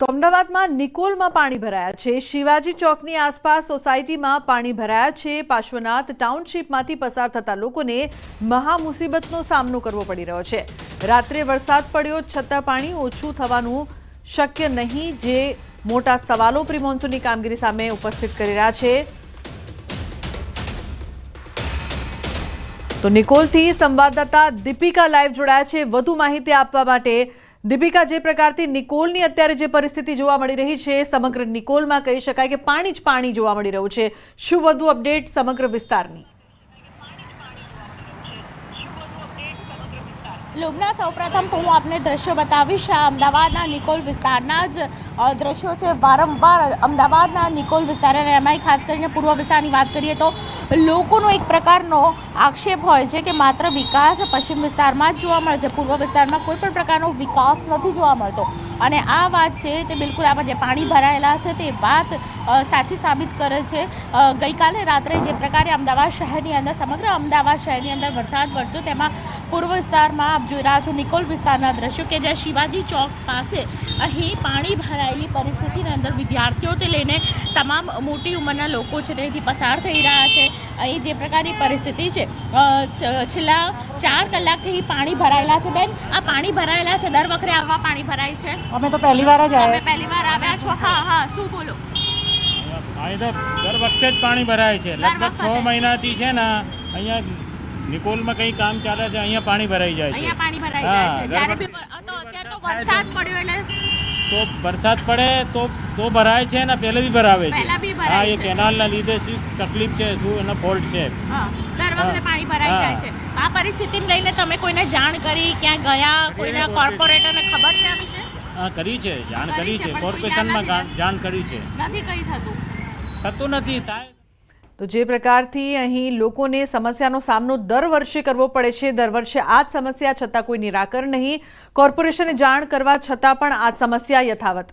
તો અમદાવાદમાં નિકોલમાં પાણી ભરાયા છે। શિવાજી ચોકની આસપાસ સોસાયટીમાં પાણી ભરાયા છે। પાર્શ્વનાથ ટાઉનશીપમાંથી પસાર થતા લોકોને મહા મુસીબતનો સામનો કરવો પડી રહ્યો છે। રાત્રે વરસાદ પડ્યો છતાં પાણી ઓછું થવાનું શક્ય નહીં, જે મોટા સવાલો પ્રી મોન્સૂનની કામગીરી સામે ઉપસ્થિત કરી રહ્યા છે। તો નિકોલથી સંવાદદાતા દીપિકા લાઈવ જોડાયા છે વધુ માહિતી આપવા માટે। દીપિકા, જે પ્રકારથી નિકોલની અત્યારે જે પરિસ્થિતિ જોવા મળી રહી છે, સમગ્ર નિકોલમાં કહી શકાય કે પાણી જ પાણી જોવા મળી રહ્યું છે, શું વધુ અપડેટ સમગ્ર વિસ્તારની? લુબના સૌપ્રથમ તો હું આપને દ્રશ્યો બતાવીશ। અમદાવાદના નિકોલ વિસ્તારના જ દ્રશ્યો છે। વારંવાર અમદાવાદના નિકોલ વિસ્તાર અને એમાંય ખાસ કરીને પૂર્વ વિસ્તારની વાત કરીએ તો લોકોનો એક પ્રકારનો આક્ષેપ હોય છે કે માત્ર વિકાસ પશ્ચિમ વિસ્તારમાં જ જોવા મળે છે, પૂર્વ વિસ્તારમાં કોઈ પણ પ્રકારનો વિકાસ નથી જોવા મળતો। અને આ વાત છે તે બિલકુલ આમાં જે પાણી ભરાયેલા છે તે વાત સાચી સાબિત કરે છે। ગઈકાલે રાત્રે જે પ્રકારે અમદાવાદ શહેરની અંદર સમગ્ર અમદાવાદ શહેરની અંદર વરસાદ વરસ્યો, તેમાં પૂર્વ વિસ્તારમાં આપ જોઈ રહ્યા છો નિકોલ વિસ્તારના દ્રશ્યો કે જ્યાં શિવાજી ચોક પાસે અહીં પાણી ભરાયેલી પરિસ્થિતિની અંદર વિદ્યાર્થીઓથી લઈને તમામ મોટી ઉંમરના લોકો છે તેથી પસાર થઈ રહ્યા છે। અહીં જે પ્રકારની પરિસ્થિતિ છે, છેલ્લા 4 કલાકથી પાણી ભરાયેલા છે। બેન, આ પાણી ભરાયેલા છે, દર વખતે આવા પાણી ભરાય છે? અમે તો પહેલી વાર જ આવ્યા। પહેલી વાર આવ્યા છો? હા, શું બોલો? અહીં તો દર વખતે જ પાણી ભરાય છે। લગભગ 6 મહિનાથી છે ને અહીંયા નિકોલમાં કઈ કામ ચાલે છે, અહીંયા પાણી ભરાઈ જાય છે। અહીંયા પાણી ભરાઈ જાય છે જ્યારે બી તો અત્યારે તો વરસાદ પડ્યો એટલે તો વરસાદ પડે તો ભરાય છે ને પહેલે બી ભરાવે છે। હા, એ કેનાલના લીધે શું તકલીફ છે, શું એનો ફોલ્ટ છે, દર વખતે પાણી ભરાઈ જાય છે। આ પરિસ્થિતિને લઈને તમે કોઈને જાણ કરી, ક્યાં ગયા, કોઈને કોર્પોરેટરને ખબર છે આ વિશે? હા, કરી છે, જાણ કરી છે, કોર્પોરેશનમાં જાણ કરી છે, નથી કઈ થતું નથી થાય। તો જે પ્રકારથી અહીં લોકોને સમસ્યાનો સામનો દર વર્ષે કરવો પડે છે, દર વર્ષે આ જ સમસ્યા છતાં કોઈ નિરાકરણ નહીં, કોર્પોરેશને જાણ કરવા છતાં પણ આ સમસ્યા યથાવત।